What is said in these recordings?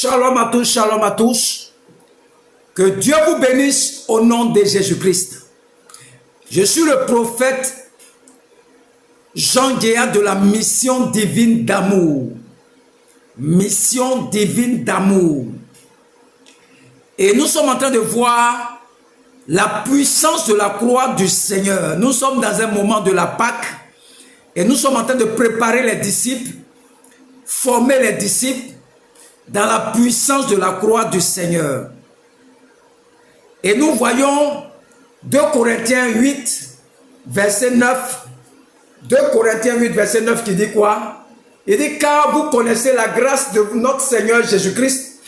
Shalom à tous, shalom à tous. Que Dieu vous bénisse au nom de Jésus-Christ. Je suis le prophète Jean Guéa de la mission divine d'amour. Mission divine d'amour. Et nous sommes en train de voir la puissance de la croix du Seigneur. Nous sommes dans un moment de la Pâque et nous sommes en train de préparer les disciples, former les disciples dans la puissance de la croix du Seigneur. Et nous voyons 2 Corinthiens 8, verset 9. 2 Corinthiens 8, verset 9 qui dit quoi? Il dit, car vous connaissez la grâce de notre Seigneur Jésus-Christ,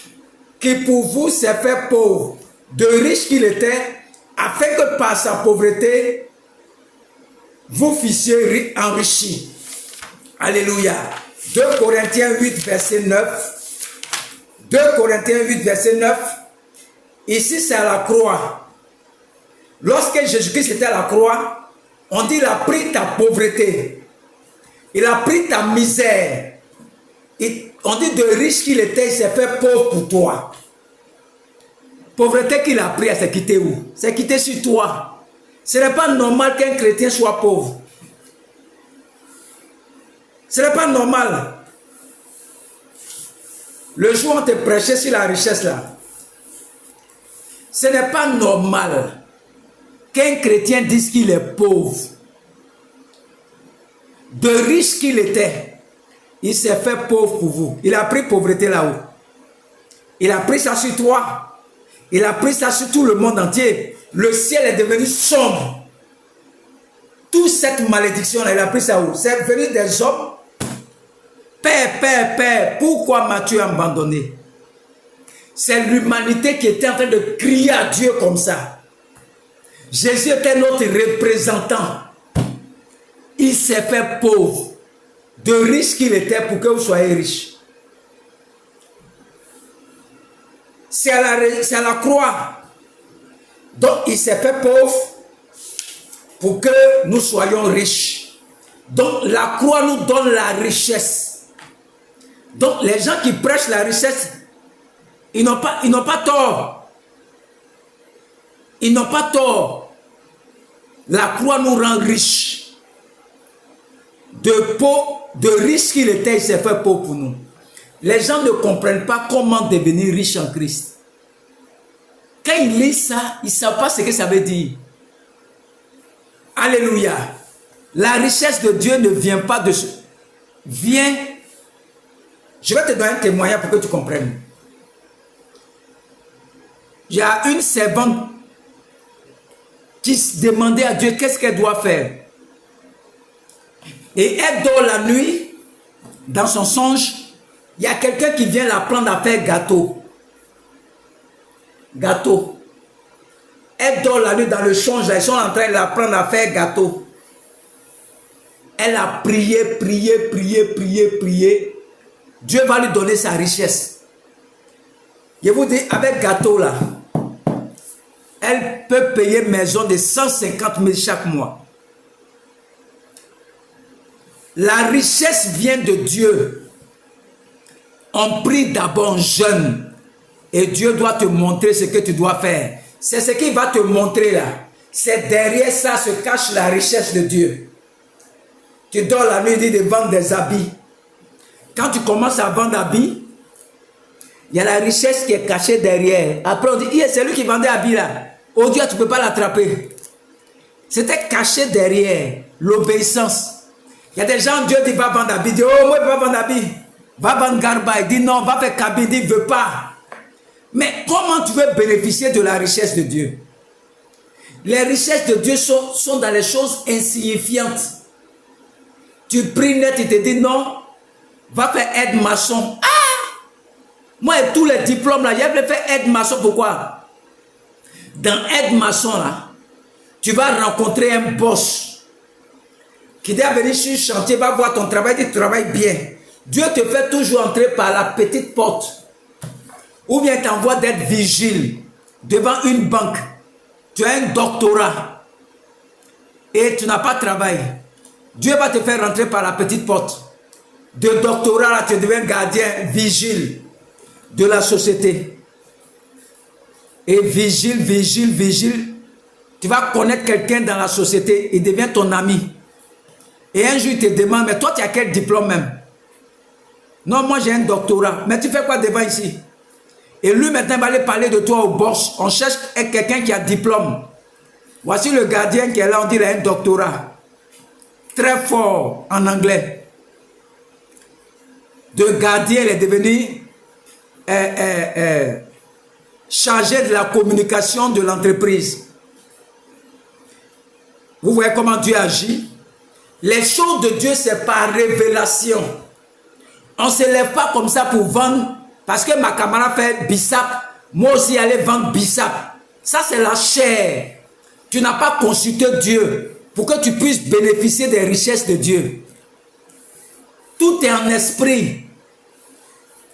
qui pour vous s'est fait pauvre, de riche qu'il était, afin que par sa pauvreté, vous fussiez enrichis. Alléluia. 2 Corinthiens 8, verset 9. 2 Corinthiens 8, verset 9. Ici, c'est à la croix. Lorsque Jésus-Christ était à la croix, on dit, il a pris ta pauvreté. Il a pris ta misère. On dit, de riche qu'il était, il s'est fait pauvre pour toi. Pauvreté qu'il a pris, elle s'est quittée où? C'est quitté sur toi. Ce n'est pas normal qu'un chrétien soit pauvre. Ce n'est pas normal. Le jour où on te prêchait sur la richesse là, ce n'est pas normal qu'un chrétien dise qu'il est pauvre. De riche qu'il était, il s'est fait pauvre pour vous. Il a pris pauvreté là-haut. Il a pris ça sur toi. Il a pris ça sur tout le monde entier. Le ciel est devenu sombre. Toute cette malédiction là, il a pris ça où? C'est venu des hommes. Père, Père, Père, pourquoi m'as-tu abandonné? C'est l'humanité qui était en train de crier à Dieu comme ça. Jésus était notre représentant. Il s'est fait pauvre. De riche qu'il était pour que vous soyez riches. C'est à la croix. Donc il s'est fait pauvre pour que nous soyons riches. Donc la croix nous donne la richesse. Donc les gens qui prêchent la richesse, ils n'ont pas tort. Ils n'ont pas tort. La croix nous rend riches. De riche qu'il était, il s'est fait pauvre pour nous. Les gens ne comprennent pas comment devenir riche en Christ. Quand ils lisent ça, ils ne savent pas ce que ça veut dire. Alléluia. La richesse de Dieu ne vient pas de ce... Vient... Je vais te donner un témoignage pour que tu comprennes. Il y a une servante qui se demandait à Dieu qu'est-ce qu'elle doit faire. Et elle dort la nuit, dans son songe, il y a quelqu'un qui vient la prendre à faire gâteau. Gâteau. Elle dort la nuit dans le songe, ils sont en train de la prendre à faire gâteau. Elle a prié, prié, prié, prié, prié. Dieu va lui donner sa richesse. Je vous dis, avec gâteau là, elle peut payer maison de 150 000 chaque mois. La richesse vient de Dieu. On prie d'abord jeune. Et Dieu doit te montrer ce que tu dois faire. C'est ce qu'il va te montrer là. C'est derrière ça se cache la richesse de Dieu. Tu dors la nuit, dit de vendre des habits. Quand tu commences à vendre habits, il y a la richesse qui est cachée derrière. Après on dit, c'est lui qui vendait habits là. Oh Dieu, tu ne peux pas l'attraper. C'était caché derrière l'obéissance. Il y a des gens, Dieu dit, va vendre habits. Il dit, oh moi je ne vais pas vendre habits. Va vendre garba. Il dit, non, va faire cabine. Il dit, il ne veut pas. Mais comment tu veux bénéficier de la richesse de Dieu? Les richesses de Dieu sont dans les choses insignifiantes. Tu pries net, il te dit, non. Va faire aide-maçon. Ah! Moi, et tous les diplômes là, j'ai fait aide-maçon. Pourquoi? Dans aide-maçon là, tu vas rencontrer un boss qui doit venir sur le chantier, va voir ton travail, tu travailles bien. Dieu te fait toujours entrer par la petite porte. Ou bien t'envoie d'être vigile devant une banque. Tu as un doctorat et tu n'as pas de travail. Dieu va te faire rentrer par la petite porte. De doctorat, là, tu deviens gardien, vigile. de la société. Et vigile, vigile, vigile. Tu vas connaître quelqu'un dans la société, il devient ton ami. Et un jour, il te demande, mais toi, tu as quel diplôme même? Non, moi, j'ai un doctorat. Mais tu fais quoi devant ici? Et lui, maintenant, il va aller parler de toi au boss. On cherche quelqu'un qui a diplôme. Voici le gardien qui est là, on dit qu'il a un doctorat. Très fort en anglais. De gardien, il est devenu chargé de la communication de l'entreprise. Vous voyez comment Dieu agit? Les choses de Dieu, c'est par révélation. On ne se lève pas comme ça pour vendre. Parce que ma camarade fait bissap. Moi aussi, aller vendre bissap. Ça, c'est la chair. Tu n'as pas consulté Dieu pour que tu puisses bénéficier des richesses de Dieu. Tout est en esprit.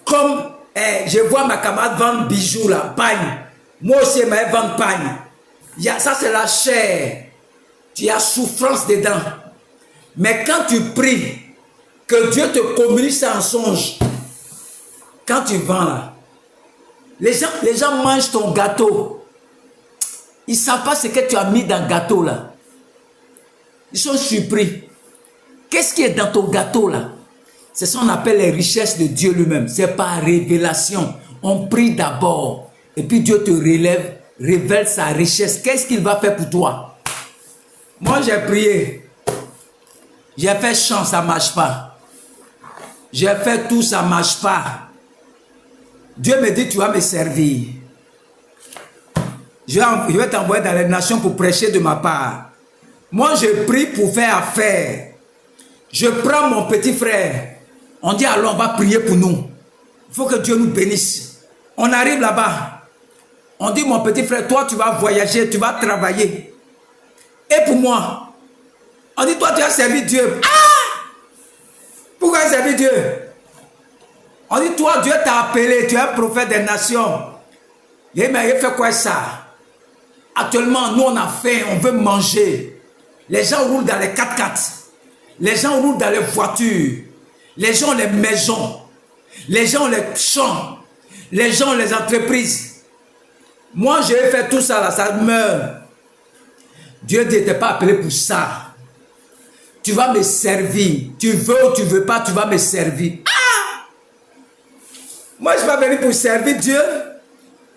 Comme je vois ma camarade vendre bijoux là, pagne. Moi aussi, je vais vendre pagne. Ça, c'est la chair. Tu as souffrance dedans. Mais quand tu pries, que Dieu te communique ça en songe, quand tu vends là, les gens mangent ton gâteau. Ils ne savent pas ce que tu as mis dans le gâteau là. Ils sont surpris. Qu'est-ce qui est dans ton gâteau là? C'est ce qu'on appelle les richesses de Dieu lui-même. C'est par révélation. On prie d'abord. Et puis Dieu te révèle sa richesse. Qu'est-ce qu'il va faire pour toi? Moi j'ai prié. J'ai fait chant, ça ne marche pas. J'ai fait tout, ça ne marche pas. Dieu me dit, tu vas me servir. Je vais t'envoyer dans les nations pour prêcher de ma part. Moi, je prie pour faire affaire. Je prends mon petit frère. On dit, alors on va prier pour nous. Il faut que Dieu nous bénisse. On arrive là-bas. On dit, mon petit frère, toi, tu vas voyager, tu vas travailler. Et pour moi, on dit, toi, tu as servi Dieu. Ah! Pourquoi servir Dieu? On dit, toi, Dieu t'a appelé, tu es un prophète des nations. Il dit, mais il fait quoi ça? Actuellement, nous, on a faim, on veut manger. Les gens roulent dans les 4x4. Les gens roulent dans les voitures. Les gens ont les maisons. Les gens ont les champs. Les gens ont les entreprises. Moi, je vais faire tout ça là, ça meurt. Dieu ne t'est pas appelé pour ça. Tu vas me servir. Tu veux ou tu ne veux pas, tu vas me servir. Ah! Moi, je ne suis pas venu pour servir Dieu.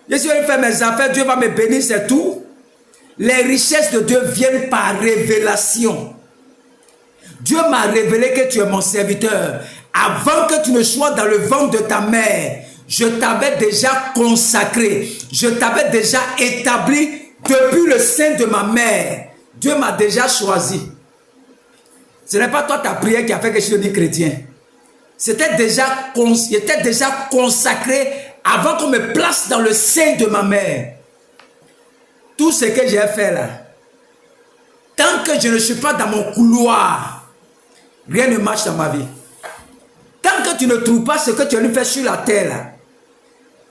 Je suis venu faire mes affaires. Dieu va me bénir, c'est tout. Les richesses de Dieu viennent par révélation. Dieu m'a révélé que tu es mon serviteur. Avant que tu ne sois dans le ventre de ta mère, je t'avais déjà consacré. Je t'avais déjà établi depuis le sein de ma mère. Dieu m'a déjà choisi. Ce n'est pas toi ta prière qui a fait que je suis devenu chrétien. J'étais déjà consacré avant qu'on me place dans le sein de ma mère. Tout ce que j'ai fait là, tant que je ne suis pas dans mon couloir, rien ne marche dans ma vie. Tant que tu ne trouves pas ce que tu as dû faire sur la terre là,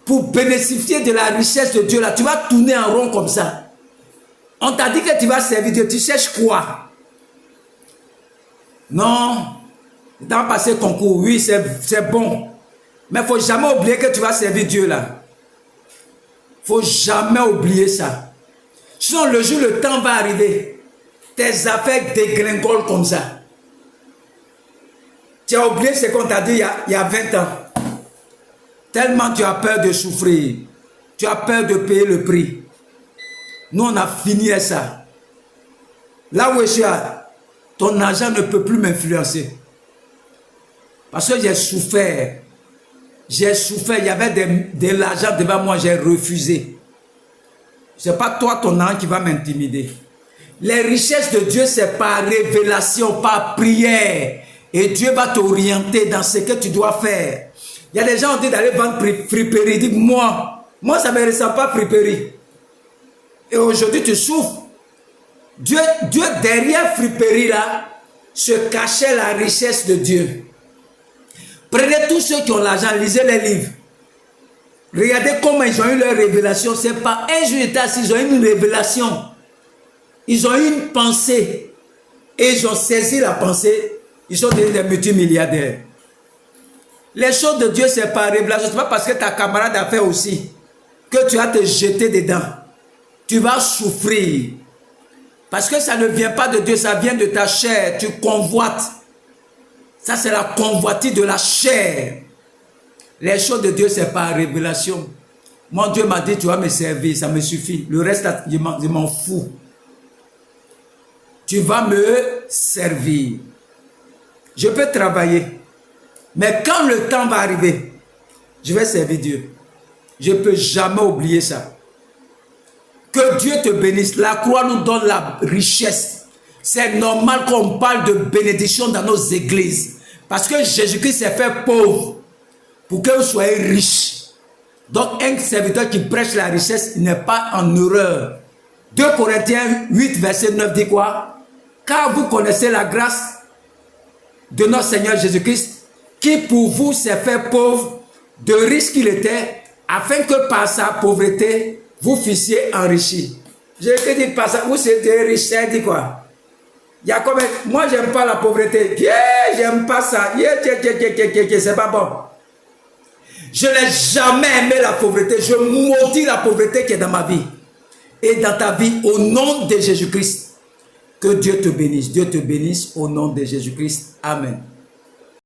pour bénéficier de la richesse de Dieu là, tu vas tourner en rond comme ça. On t'a dit que tu vas servir Dieu, tu cherches quoi? Non, tu vas passer concours, oui c'est bon. Mais il ne faut jamais oublier que tu vas servir Dieu là. Il ne faut jamais oublier ça. Sinon le jour, le temps va arriver. Tes affaires dégringolent comme ça. Tu as oublié ce qu'on t'a dit il y a 20 ans. Tellement tu as peur de souffrir. Tu as peur de payer le prix. Nous, on a fini avec ça. Là où je suis, ton argent ne peut plus m'influencer. Parce que j'ai souffert. J'ai souffert. Il y avait de l'argent devant moi, j'ai refusé. Ce n'est pas toi, ton argent, qui va m'intimider. Les richesses de Dieu, c'est par révélation, par prière. Et Dieu va t'orienter dans ce que tu dois faire. Il y a des gens qui ont dit d'aller vendre friperie. Dis moi, ça ne me ressemble pas friperie. Et aujourd'hui, tu souffres. Dieu derrière friperie là, se cachait la richesse de Dieu. Prenez tous ceux qui ont l'argent, lisez les livres. Regardez comment ils ont eu leur révélation. C'est pas un jour assis, ils ont eu une révélation. Ils ont eu une pensée. Et ils ont saisi la pensée. Ils sont devenus des multimilliardaires. Les choses de Dieu, c'est par révélation. Ce n'est pas parce que ta camarade a fait aussi que tu vas te jeter dedans. Tu vas souffrir. Parce que ça ne vient pas de Dieu, ça vient de ta chair. Tu convoites. Ça, c'est la convoitise de la chair. Les choses de Dieu, c'est par révélation. Mon Dieu m'a dit, tu vas me servir, ça me suffit. Le reste, je m'en fous. Tu vas me servir. Je peux travailler. Mais quand le temps va arriver, je vais servir Dieu. Je ne peux jamais oublier ça. Que Dieu te bénisse. La croix nous donne la richesse. C'est normal qu'on parle de bénédiction dans nos églises. Parce que Jésus-Christ s'est fait pauvre pour que vous soyez riches. Donc un serviteur qui prêche la richesse n'est pas en erreur. 2 Corinthiens 8, verset 9 dit quoi? Car vous connaissez la grâce de notre Seigneur Jésus-Christ, qui pour vous s'est fait pauvre, de riche qu'il était, afin que par sa pauvreté, vous fussiez enrichis. Je te dis par ça, vous êtes riche, ça dit quoi? Il y a combien? Moi, j'aime pas la pauvreté. Yeah, j'aime pas ça. Yeah, c'est pas bon. Je n'ai jamais aimé la pauvreté. Je maudis la pauvreté qui est dans ma vie. Et dans ta vie, au nom de Jésus-Christ. Que Dieu te bénisse. Dieu te bénisse au nom de Jésus-Christ. Amen.